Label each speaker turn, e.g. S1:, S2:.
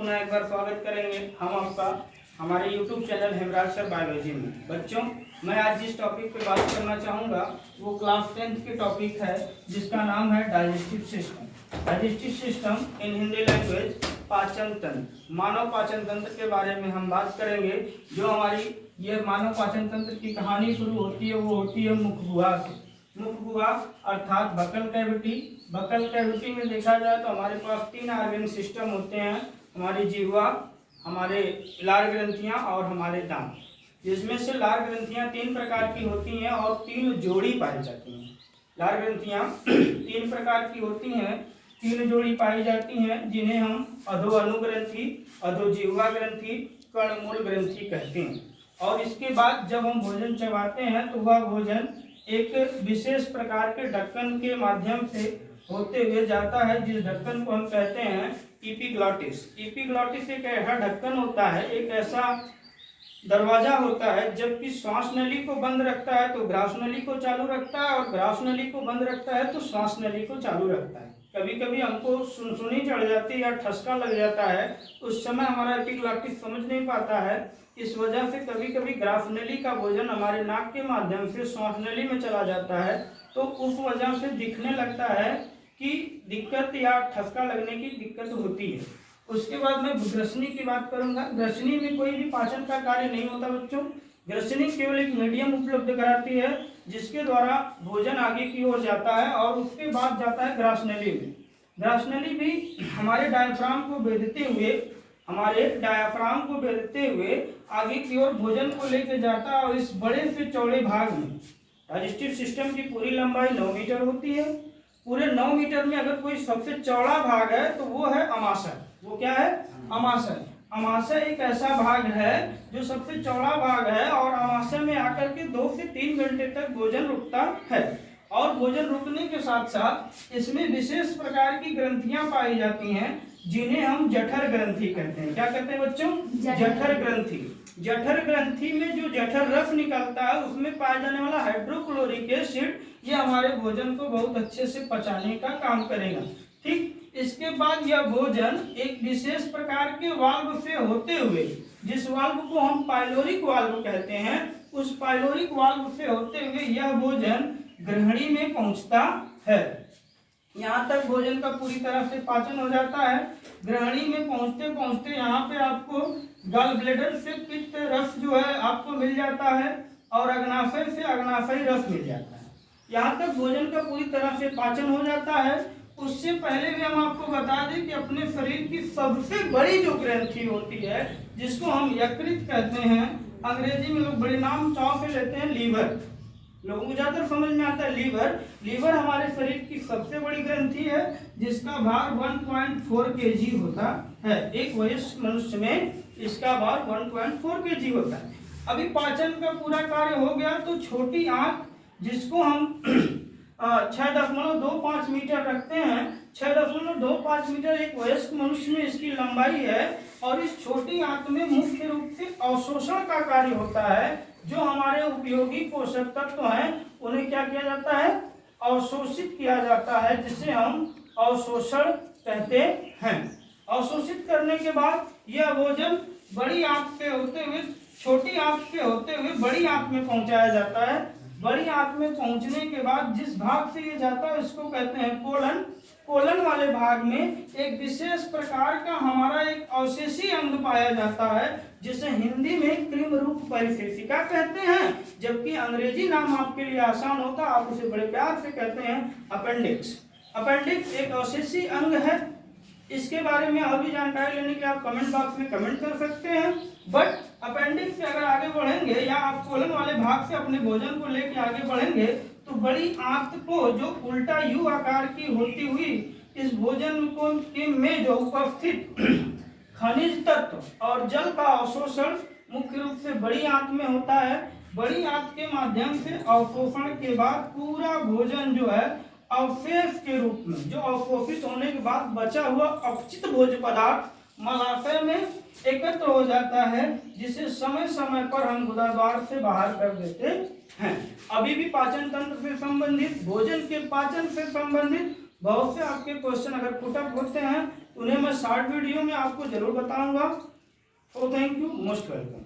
S1: पुनः एक बार स्वागत करेंगे हम आपका हमारे YouTube channel Hemraj sir biology में। बच्चों, मैं आज जिस टॉपिक पे बात करना चाहूँगा वो क्लास 10th के टॉपिक है जिसका नाम है digestive system. Digestive system in Hindi language पाचन तंत्र, मानव पाचन तंत्र के बारे में हम बात करेंगे। जो हमारी ये मानव पाचन तंत्र की कहानी शुरू होती है वो होती है मुख गुहा से। मुख गुहा अर्थात बकल कैविटी। बकल कैविटी में देखा जाए तो हमारे पास 3 ऑर्गन सिस्टम होते हैं, हमारी जिह्वा, हमारे लार ग्रंथियां और हमारे दांत। जिसमें से लार ग्रंथियां 3 प्रकार की होती हैं और 3 जोड़ी पाई जाती हैं। लार ग्रंथियां 3 प्रकार की होती हैं, 3 जोड़ी पाई जाती हैं, जिन्हें हम अधो अनुग्रंथि, अधो जिह्वा ग्रंथि, कर्णमूल ग्रंथि कहते हैं। और इसके बाद जब हम भोजन चबाते हैं तो वह भोजन एक विशेष प्रकार के ढक्कन के माध्यम से होते हुए जाता है, जिस ढक्कन को हम कहते हैं एपिग्लॉटिस। एपिग्लॉटिस एक ऐसा ढक्कन होता है, एक ऐसा दरवाजा होता है, जबकि श्वास नली को बंद रखता है तो ग्रास नली को चालू रखता है, और ग्रास नली को बंद रखता है तो श्वास नली को चालू रखता है। कभी कभी हमको सुनसुनी चढ़ जाती है या ठसका लग जाता है, उस समय हमारा एपिग्लॉटिस समझ नहीं पाता है। इस वजह से कभी कभी ग्रास नली का भोजन हमारे नाक के माध्यम से श्वास नली में चला जाता है, तो उस वजह से दिखने लगता है कि दिक्कत या ठसका लगने की दिक्कत होती है। उसके बाद मैं ग्रसनी की बात करूंगा। ग्रसनी में कोई भी पाचन का कार्य नहीं होता बच्चों। ग्रसनी केवल एक मीडियम उपलब्ध कराती है जिसके द्वारा भोजन आगे की ओर जाता है, और उसके बाद जाता है ग्रास नली में। ग्रास नली भी हमारे डायफ्राम को भेदते हुए आगे की ओर भोजन को लेकर जाता है, और इस बड़े से चौड़े भाग में डाइजेस्टिव सिस्टम की पूरी लंबाई 9 मीटर होती है। पूरे 9 मीटर में अगर कोई सबसे चौड़ा भाग है तो वो है अमाशय। वो क्या है? अमाशय। अमाशय एक ऐसा भाग है जो सबसे चौड़ा भाग है, और अमाशय में आकर के 2 से 3 घंटे तक भोजन रुकता है। और भोजन रुकने के साथ साथ इसमें विशेष प्रकार की ग्रंथियां पाई जाती हैं, जिन्हें हम जठर ग्रंथि कहते हैं। क्या कहते हैं बच्चों? जठर ग्रंथि। जठर ग्रंथि में जो जठर रस निकलता है उसमें पाया जाने वाला हाइड्रोक्लोरिक एसिड ये हमारे भोजन को बहुत अच्छे से पचाने का काम करेगा। ठीक, इसके बाद यह भोजन एक विशेष प्रकार के वाल्व से होते हुए, जिस वाल्व को हम पाइलोरिक वाल्व कहते हैं, उस पाइलोरिक वाल्व से होते हुए यह भोजन ग्रहणी में पहुंचता है। यहाँ तक भोजन का पूरी तरह से पाचन हो जाता है। ग्रहणी में पहुंचते पहुंचते यहाँ पे आपको गॉल ब्लैडर से पित्त रस जो है आपको मिल जाता है, और अग्नाशय से अग्नाशयी रस मिल जाता है। यहाँ तक भोजन का पूरी तरह से पाचन हो जाता है। उससे पहले भी हम आपको बता दें कि अपने शरीर की सबसे बड़ी जो ग्रंथि होती है, जिसको हम यकृत कहते हैं, अंग्रेजी में लोग बड़े नाम चाव से लेते हैं लीवर। लोगों को ज्यादातर समझ में आता है लीवर। लीवर हमारे शरीर की सबसे बड़ी ग्रंथि है, जिसका भार 1.4 kg होता है। एक वयस्क मनुष्य में इसका भार 1.4 kg होता है। अभी पाचन का पूरा कार्य हो गया तो छोटी आंत, जिसको हम 6.25 मीटर रखते हैं, 6.25 मीटर एक वयस्क मनुष्य में इसकी लंबाई है। और इस छोटी आंत में मुख्य रूप से अवशोषण का कार्य होता है। जो हमारे उपयोगी पोषक तत्व हैं उन्हें क्या किया जाता है? अवशोषित किया जाता है, जिसे हम अवशोषण कहते हैं। अवशोषित करने के बाद यह भोजन बड़ी आंत से होते हुए, छोटी आंत से होते हुए बड़ी आंत में पहुंचाया जाता है। बड़ी आंत में पहुंचने के बाद जिस भाग से ये जाता है उसको कहते हैं कोलन। कोलन वाले भाग में एक विशेष प्रकार का हमारा एक अवशेषी अंग पाया जाता है, जिसे हिंदी में कृमि रूप परिशेषिका कहते हैं, जबकि अंग्रेजी नाम आपके लिए आसान होता, आप उसे बड़े प्यार से कहते हैं अपेंडिक्स। अपेंडिक्स एक अवशेषी अंग है। इसके बारे में और भी जानकारी लेने के लिए आप कमेंट बॉक्स में कमेंट कर सकते हैं। बट अपेंडिक्स से अगर आगे बढ़ेंगे या आप कोलन वाले भाग से अपने भोजन को लेकर आगे बढ़ेंगे तो बड़ी आंत को जो उल्टा यू आकार की होती हुई इस भोजन को में जो उपस्थित खनिज तत्व और जल का अवशोषण मुख्य रूप से बड़ी आंत में होता है। बड़ी आंत के माध्यम से अवशोषण के बाद पूरा भोजन जो है अवशेष के रूप में, जो अवशोषित होने के बाद बचा हुआ अपचित भोज्य पदार्थ मलाशय में एकत्र हो जाता है, जिसे समय समय पर हम गुदाद्वार से बाहर कर देते हैं। अभी भी पाचन तंत्र से संबंधित, भोजन के पाचन से संबंधित बहुत से आपके क्वेश्चन अगर पुटअप होते हैं उन्हें मैं शॉर्ट वीडियो में आपको जरूर बताऊंगा। तो थैंक यू, मोस्ट वेलकम।